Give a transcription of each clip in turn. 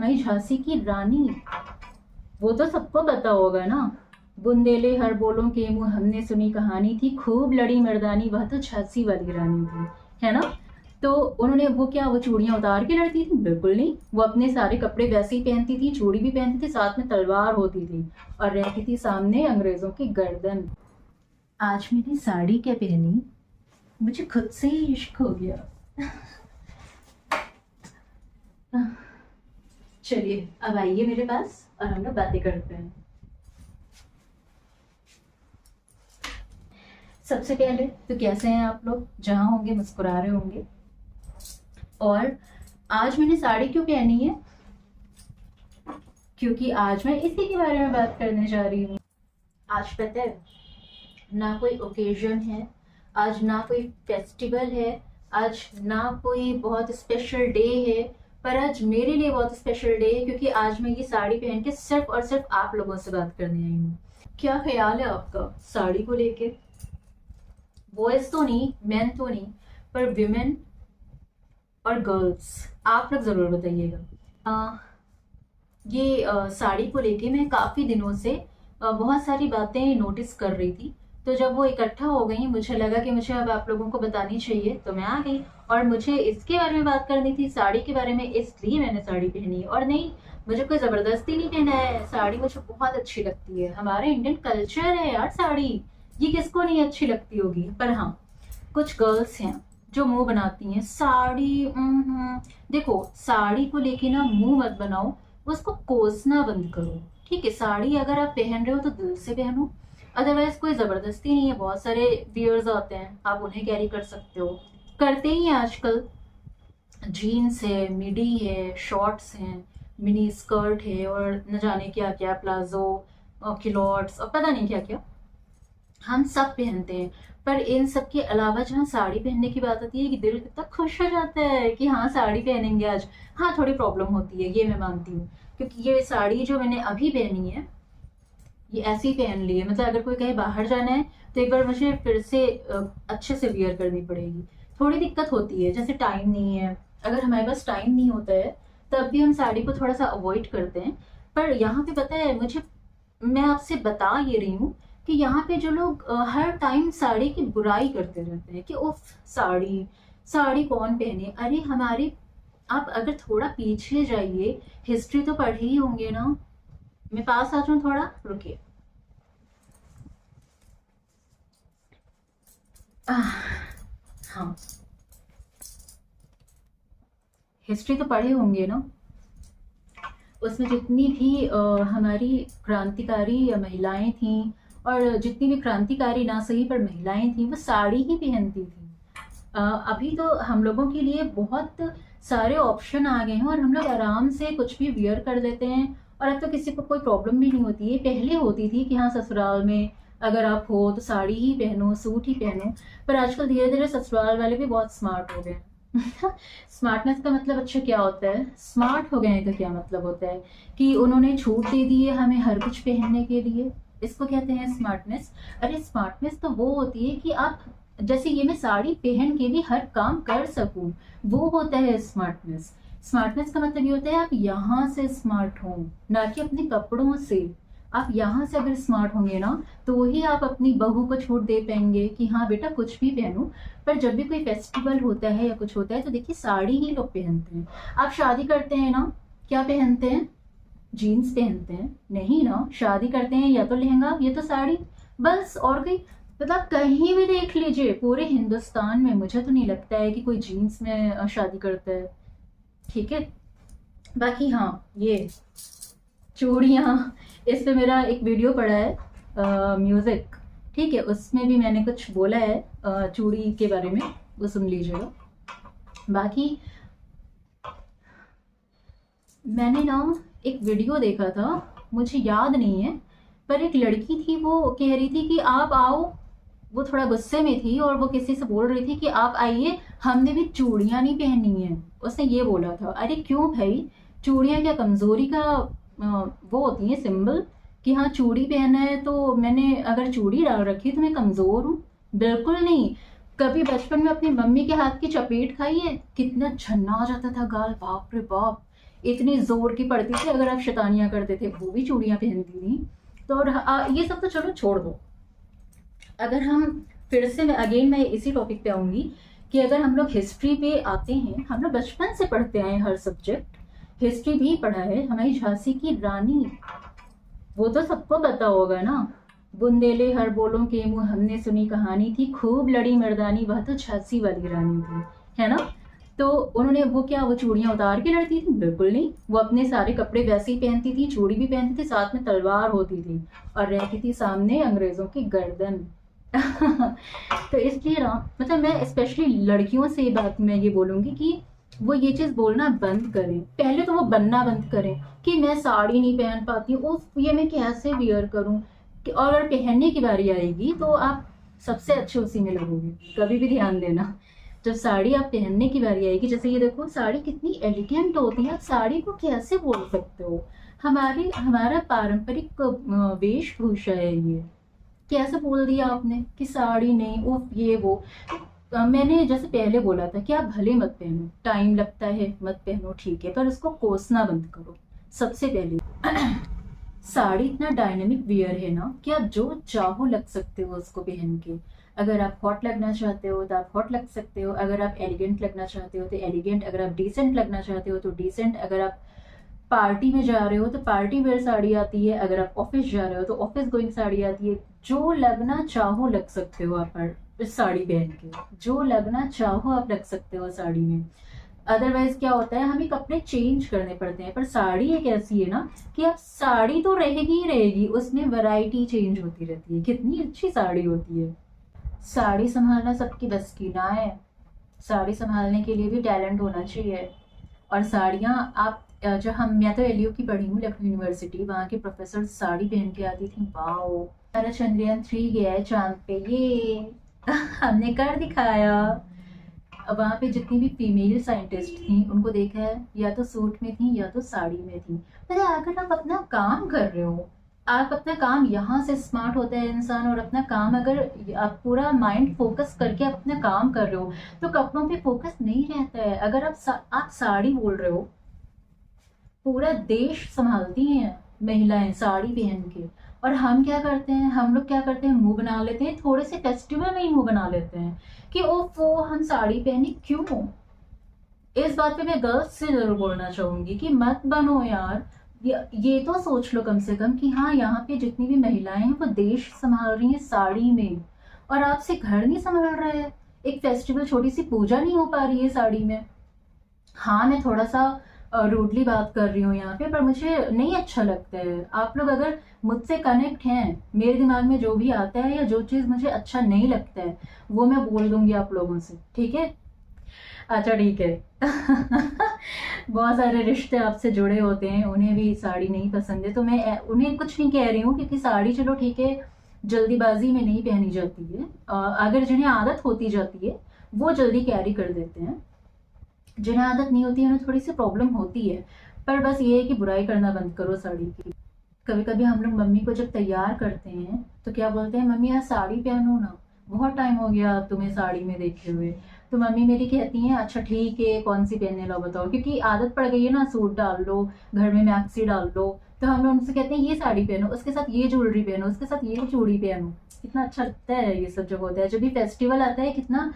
हमारी झांसी की रानी, वो तो सबको पता होगा ना। बुंदेले हर बोलों के मुंह हमने सुनी कहानी थी, खूब लड़ी मर्दानी वह तो झांसी वाली रानी थी, है ना। तो उन्होंने वो क्या, वो चूड़ियां उतार के लड़ती थी? बिल्कुल नहीं, वो अपने सारे कपड़े वैसे ही पहनती थी, चूड़ी भी पहनती थी, साथ में तलवार होती थी और रहती थी सामने अंग्रेजों की गर्दन। आज मैंने साड़ी क्या पहनी, मुझे खुद से ही इश्क हो गया। चलिए अब आइए मेरे पास और हम लोग बातें करते हैं। सबसे पहले तो कैसे हैं आप लोग, जहां होंगे मुस्कुरा रहे होंगे। और आज मैंने साड़ी क्यों पहनी है, क्योंकि आज मैं इसी के बारे में बात करने जा रही हूँ। आज पता है, ना कोई ओकेजन है आज, ना कोई फेस्टिवल है आज, ना कोई बहुत स्पेशल डे है, पर आज मेरे लिए बहुत स्पेशल डे है, क्योंकि आज मैं ये साड़ी पहन के सिर्फ और सिर्फ आप लोगों से बात करने आई हूँ। क्या ख्याल है आपका साड़ी को लेके? बॉयज तो नहीं, मैन तो नहीं, पर विमेन और गर्ल्स आप लोग जरूर बताइएगा। ये साड़ी को लेके मैं काफी दिनों से बहुत सारी बातें नोटिस कर रही थी। तो जब वो इकट्ठा हो गई, मुझे लगा कि मुझे अब आप लोगों को बतानी चाहिए, तो मैं आ गई। और मुझे इसके बारे में बात करनी थी, साड़ी के बारे में, इसलिए मैंने साड़ी पहनी। और नहीं, मुझे कोई जबरदस्ती नहीं पहना है, साड़ी मुझे बहुत अच्छी लगती है, हमारे इंडियन कल्चर है यार साड़ी, ये किसको नहीं अच्छी लगती होगी। पर हाँ, कुछ गर्ल्स हैं जो मुंह बनाती हैं साड़ी। देखो, साड़ी को लेके ना मुंह मत बनाओ, उसको कोसना बंद करो, ठीक है। साड़ी अगर आप पहन रहे हो तो दिल से पहनो, अदरवाइज कोई जबरदस्ती नहीं है। बहुत सारे वियर्स आते हैं, आप उन्हें कैरी कर सकते हो, करते ही हैं आजकल। जीन्स है, मिडी है, शॉर्ट्स हैं, मिनी स्कर्ट है, और न जाने क्या क्या, प्लाजो और किलोट्स और पता नहीं क्या क्या, हम सब पहनते हैं। पर इन सब के अलावा जहाँ साड़ी पहनने की बात आती है कि दिल कितना खुश हो जाता है कि हाँ साड़ी पहनेंगे आज। हाँ, थोड़ी प्रॉब्लम होती है, ये मैं मानती हूँ, क्योंकि ये साड़ी जो मैंने अभी पहनी है, ये ऐसे ही पहन ली है। मतलब अगर कोई कहीं बाहर जाना है तो एक बार मुझे फिर से अच्छे से वियर करनी पड़ेगी। थोड़ी दिक्कत होती है, जैसे टाइम नहीं है, अगर हमारे पास टाइम नहीं होता है तब भी हम साड़ी को थोड़ा सा अवॉइड करते हैं। पर यहाँ पे पता है मुझे, मैं आपसे बता ये रही हूँ कि यहाँ पे जो लोग हर टाइम साड़ी की बुराई करते रहते हैं कि उफ साड़ी, साड़ी कौन पहने। अरे हमारे, आप अगर थोड़ा पीछे जाइए, हिस्ट्री तो पढ़े ही होंगे ना। मैं पास आ जाऊं, थोड़ा रुकिए। हाँ, हिस्ट्री तो पढ़े होंगे ना। उसमें जितनी भी हमारी क्रांतिकारी महिलाएं थीं, और जितनी भी क्रांतिकारी ना सही पर महिलाएं थीं, वो साड़ी ही पहनती थी। अभी तो हम लोगों के लिए बहुत सारे ऑप्शन आ गए हैं और हम लोग आराम से कुछ भी वियर कर लेते हैं, और अब तो किसी को कोई प्रॉब्लम भी नहीं होती है। पहले होती थी कि हाँ ससुराल में अगर आप हो तो साड़ी ही पहनो, सूट ही पहनो, पर आजकल धीरे धीरे ससुराल वाले भी बहुत स्मार्ट हो गए हैं। स्मार्टनेस का मतलब अच्छा क्या होता है, स्मार्ट हो गए हैं का क्या मतलब होता है कि उन्होंने छूट दे दी है हमें हर कुछ पहनने के लिए, इसको कहते हैं स्मार्टनेस। अरे स्मार्टनेस तो वो होती है कि आप, जैसे ये मैं साड़ी पहन के भी हर काम कर सकूं, वो होता है स्मार्टनेस। स्मार्टनेस का मतलब ये होता है आप यहाँ से स्मार्ट हो, ना कि अपने कपड़ों से। आप यहाँ से अगर स्मार्ट होंगे ना, तो ही आप अपनी बहू को छूट दे पाएंगे कि हाँ बेटा कुछ भी पहनो। पर जब भी कोई फेस्टिवल होता है या कुछ होता है तो देखिए साड़ी ही लोग पहनते हैं। आप शादी करते हैं ना, क्या पहनते हैं? जीन्स पहनते हैं? नहीं ना, शादी करते हैं या तो लहंगा या तो साड़ी, बस। और कोई, मतलब कहीं भी देख लीजिए पूरे हिंदुस्तान में, मुझे तो नहीं लगता है कि कोई जीन्स में शादी करता है, ठीक है। बाकी हाँ, ये चूड़ियाँ, इस पे मेरा एक वीडियो पड़ा है म्यूजिक, ठीक है, उसमें भी मैंने कुछ बोला है चूड़ी के बारे में, वो सुन लीजिएगा। बाकी मैंने ना एक वीडियो देखा था, मुझे याद नहीं है, पर एक लड़की थी, वो कह रही थी कि आप आओ। वो थोड़ा गुस्से में थी और वो किसी से बोल रही थी कि आप आइए, हमने भी चूड़ियां नहीं पहननी है। उसने ये बोला था। अरे क्यों भाई, चूड़ियां क्या कमजोरी का वो होती है सिंबल, कि हाँ चूड़ी पहना है तो मैंने अगर चूड़ी डाल रखी तो मैं कमजोर हूँ? बिल्कुल नहीं। कभी बचपन में अपनी मम्मी के हाथ की चपेट खाई है? कितना छन्ना आ जाता था गाल, बाप रे बाप। इतनी जोर की पड़ती थी, अगर आप शैतानियां करते थे वो भी चूड़ियां पहनती थी। तो और ये सब तो चलो छोड़ दो। अगर हम फिर से मैं इसी टॉपिक पे आऊंगी कि अगर हम लोग हिस्ट्री पे आते हैं, हम लोग बचपन से पढ़ते आए हर सब्जेक्ट, हिस्ट्री भी पढ़ा है। हमारी झांसी की रानी, वो तो सबको पता होगा ना, बुंदेले हर बोलों के मुंह हमने सुनी कहानी थी, खूब लड़ी मर्दानी वह तो झांसी वाली रानी थी, है ना। तो उन्होंने वो क्या, वो चूड़ियां उतार के लड़ती थी? बिल्कुल नहीं, वो अपने सारे कपड़े वैसे ही पहनती थी, चूड़ी भी पहनती थी, साथ में तलवार होती थी और रहती थी सामने अंग्रेजों की गर्दन। तो इसलिए ना, मतलब मैं स्पेशली लड़कियों से ये बात मैं ये बोलूंगी कि वो ये चीज बोलना बंद करें। पहले तो वो बनना बंद करें कि मैं साड़ी नहीं पहन पाती हूँ, ये मैं कैसे वियर करूँ। और अगर पहनने की बारी आएगी तो आप सबसे अच्छे उसी में लगोगे। कभी भी ध्यान देना, जब साड़ी आप पहनने की बारी आएगी, जैसे ये देखो साड़ी कितनी एलिगेंट होती है, आप साड़ी को कैसे बोल सकते हो? हमारा पारंपरिक वेशभूषा है ये, कैसे बोल दिया आपने कि साड़ी नहीं, उफ ये वो। मैंने जैसे पहले बोला था कि आप भले मत पहनो, टाइम लगता है मत पहनो, ठीक है, पर उसको कोसना बंद करो। सबसे पहले साड़ी इतना डायनेमिक वियर है ना कि आप जो चाहो लग सकते हो उसको पहन के। अगर आप हॉट लगना चाहते हो तो आप हॉट लग सकते हो, अगर आप एलिगेंट लगना चाहते हो तो एलिगेंट, अगर आप डिसेंट लगना चाहते हो तो डिसेंट, अगर आप पार्टी में जा रहे हो तो पार्टी वेयर साड़ी आती है, अगर आप ऑफिस जा रहे हो तो ऑफिस गोइंग साड़ी आती है। जो लगना चाहो लग सकते हो आप इस साड़ी पहन के, जो लगना चाहो आप लग सकते हो साड़ी में। अदरवाइज क्या होता है, हमें कपड़े चेंज करने पड़ते हैं। पर साड़ी एक ऐसी है ना कि अब साड़ी तो रहेगी ही रहेगी, उसमें वैरायटी चेंज होती रहती है। कितनी अच्छी साड़ी होती है। साड़ी संभालना सबकी बस की ना है, साड़ी संभालने के लिए भी टैलेंट होना चाहिए। और साड़ियाँ आप जब मैं तो एलयू की पढ़ी हूँ, लखनऊ यूनिवर्सिटी, वहाँ के प्रोफेसर साड़ी पहन के आती थी। वाओ, हमारा चंद्रयान 3 गया है चांद पे, ये हमने कर दिखाया। अब वहाँ पे जितनी भी फीमेल साइंटिस्ट थी उनको देखा है, या तो सूट में थी या तो साड़ी में थी। मतलब अगर आप अपना काम कर रहे हो, आप अपना काम, यहाँ से स्मार्ट होता है इंसान, और अपना काम अगर आप पूरा माइंड फोकस करके अपना काम कर रहे हो तो कपड़ों पे फोकस नहीं रहता है। अगर आप साड़ी बोल रहे हो, पूरा देश संभालती हैं महिलाएं साड़ी पहन के, और हम क्या करते हैं, हम लोग क्या करते हैं, मुंह बना लेते हैं, थोड़े से फेस्टिवल में ही मुंह बना लेते हैं कि ओफो हम साड़ी पहने क्यों। इस बात पे मैं गर्ल्स से जरूर बोलना चाहूंगी कि मत बनो यार। ये तो सोच लो कम से कम कि हाँ, यहाँ पे जितनी भी महिलाएं हैं वो देश संभाल रही हैं साड़ी में, और आपसे घर नहीं संभाल रहा है। एक फेस्टिवल, छोटी सी पूजा नहीं हो पा रही है साड़ी में। हाँ, मैं थोड़ा सा रूडली बात कर रही हूँ यहाँ पे, पर मुझे नहीं अच्छा लगता है। आप लोग अगर मुझसे कनेक्ट हैं, मेरे दिमाग में जो भी आता है या जो चीज़ मुझे अच्छा नहीं लगता है वो मैं बोल दूंगी आप लोगों से, ठीक है? अच्छा ठीक है। बहुत सारे रिश्ते आपसे जुड़े होते हैं, उन्हें भी साड़ी नहीं पसंद है, तो मैं उन्हें कुछ नहीं कह रही हूँ, क्योंकि साड़ी चलो ठीक है, जल्दीबाजी में नहीं पहनी जाती है। अगर जिन्हें आदत होती जाती है वो जल्दी कैरी कर देते हैं, जिन्हें आदत नहीं होती है उन्हें थोड़ी सी प्रॉब्लम होती है। पर बस ये है कि बुराई करना बंद करो साड़ी की। कभी कभी हम लोग मम्मी को जब तैयार करते हैं तो क्या बोलते हैं, मम्मी यार साड़ी पहनो ना, बहुत टाइम हो गया तुम्हें साड़ी में देखे हुए। तो मम्मी मेरी कहती हैं अच्छा ठीक है कौन सी पहनने लो बताओ, क्योंकि आदत पड़ गई है ना, सूट डाल लो, घर में मैक्सी डाल लो। तो हम लोग उनसे कहते हैं ये साड़ी पहनो, उसके साथ ये ज्वेलरी पहनो, उसके साथ ये चूड़ी पहनो। कितना अच्छा लगता है ये सब जब होता है। जब भी फेस्टिवल आता है कितना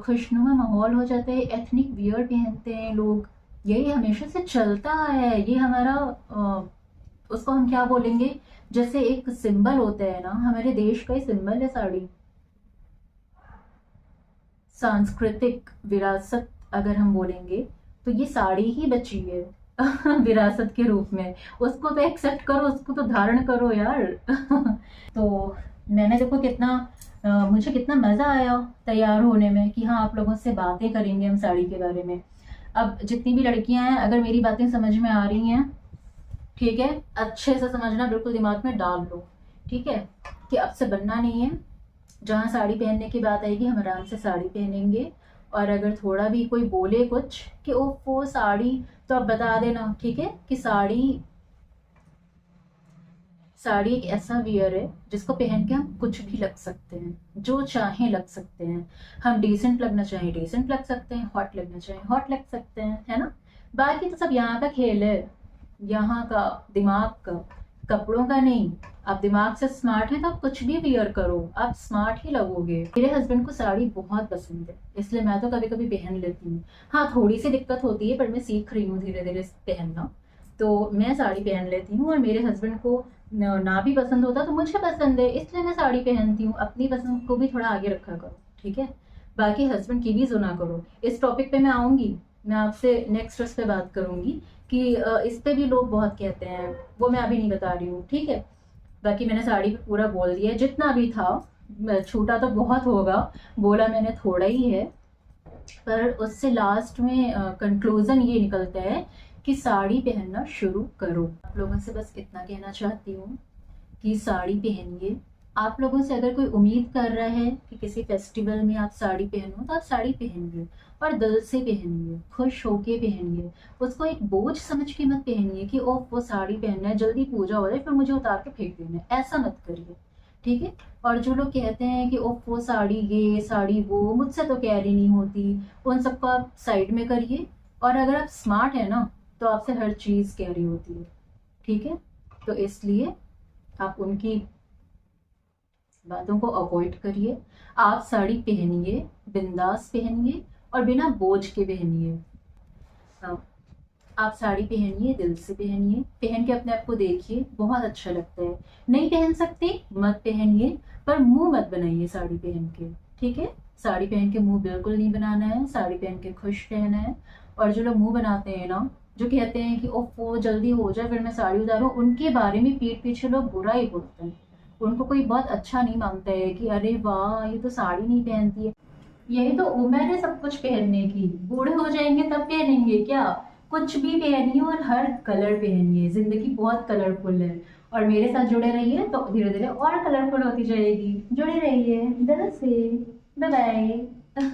खुशनुमा माहौल हो जाता है, एथनिक वियर पहनते हैं लोग। यही हमेशा से चलता है, ये हमारा उसको हम क्या बोलेंगे, जैसे एक सिंबल होता है ना, हमारे देश का ही सिंबल है साड़ी। सांस्कृतिक विरासत अगर हम बोलेंगे तो ये साड़ी ही बची है विरासत के रूप में। उसको तो एक्सेप्ट करो, उसको तो धारण करो यार। तो मैंने देखो कितना मुझे कितना मज़ा आया तैयार होने में कि हाँ आप लोगों से बातें करेंगे हम साड़ी के बारे में। अब जितनी भी लड़कियां हैं, अगर मेरी बातें समझ में आ रही हैं, ठीक है, अच्छे से समझना, बिल्कुल दिमाग में डाल लो, ठीक है, कि अब से बनना नहीं है। जहाँ साड़ी पहनने की बात आएगी हम आराम से साड़ी पहनेंगे, और अगर थोड़ा भी कोई बोले कुछ कि वो साड़ी, तो अब बता देना, ठीक है, कि साड़ी एक ऐसा वियर है जिसको पहन के हम कुछ भी लग सकते हैं, जो चाहे लग सकते हैं। हम डिसेंट लगना चाहें डिसेंट लग सकते हैं, हॉट लगना चाहें हॉट लग सकते हैं, है ना। बाकी तो सब यहाँ का खेल है, यहाँ का दिमाग का, कपड़ों का नहीं। आप दिमाग से स्मार्ट है तो आप कुछ भी वियर करो, आप स्मार्ट ही लगोगे। मेरे हस्बैंड को साड़ी बहुत पसंद है, इसलिए मैं तो कभी कभी पहन लेती हूँ। हाँ, थोड़ी सी दिक्कत होती है, पर मैं सीख रही हूँ धीरे धीरे पहनना। तो मैं साड़ी पहन लेती हूँ, और मेरे हस्बैंड को ना भी पसंद होता तो मुझे पसंद है, इसलिए मैं साड़ी पहनती हूँ। अपनी पसंद को भी थोड़ा आगे रखा करो, ठीक है। बाकी हस्बैंड की भी सुना करो। इस टॉपिक पे मैं आऊंगी, मैं आपसे नेक्स्ट उस पे बात करूंगी कि इस पे भी लोग बहुत कहते हैं, वो मैं अभी नहीं बता रही हूँ, ठीक है। बाकी मैंने साड़ी पे पूरा बोल दिया, जितना भी था। छूटा तो बहुत होगा, बोला मैंने थोड़ा ही है, पर उससे लास्ट में कंक्लूजन ये निकलता है कि साड़ी पहनना शुरू करो। आप लोगों से बस इतना कहना चाहती हूँ कि साड़ी पहनिए। आप लोगों से अगर कोई उम्मीद कर रहा है कि किसी फेस्टिवल में आप साड़ी पहनो, तो आप साड़ी पहनिए, और दिल से पहनिए, खुश होके पहनिए। उसको एक बोझ समझ के मत पहनिए कि ओह वो साड़ी पहनना है, जल्दी पूजा हो जाए फिर मुझे उतार के फेंक देना है, ऐसा मत करिए, ठीक है। और जो लोग कहते हैं कि ओह वो साड़ी ये साड़ी वो, मुझसे तो कैरी नहीं होती, उन सबको आप साइड में करिए। और अगर आप स्मार्ट है ना, तो आपसे हर चीज कैरी होती है, ठीक है। तो इसलिए आप उनकी बातों को अवॉइड करिए। आप साड़ी पहनिए, बिंदास पहनिए, और बिना बोझ के पहनिए। आप साड़ी पहनिए, दिल से पहनिए, पहन के अपने आप को देखिए, बहुत अच्छा लगता है। नहीं पहन सकते मत पहनिए, पर मुंह मत बनाइए साड़ी पहन के, ठीक है। साड़ी पहन के मुंह बिल्कुल नहीं बनाना है, साड़ी पहन के खुश रहना है। और जो लोग मुंह बनाते हैं ना, जो कहते हैं कि ओह वो जल्दी हो जाए फिर मैं साड़ी उतारूं, उनके बारे में पीठ पीछे लोग बुरा ही बोलते हैं। उनको कोई बहुत अच्छा नहीं मानता है कि अरे वाह ये तो साड़ी नहीं पहनती है। यही तो उम्र है सब कुछ पहनने की, बूढ़े हो जाएंगे तब पहनेंगे क्या। कुछ भी पहनिए, और हर कलर पहनिए, जिंदगी बहुत कलरफुल है। और मेरे साथ जुड़े रहिए तो धीरे धीरे और कलरफुल होती जाएगी। जुड़े रहिए दिल से। Bye bye.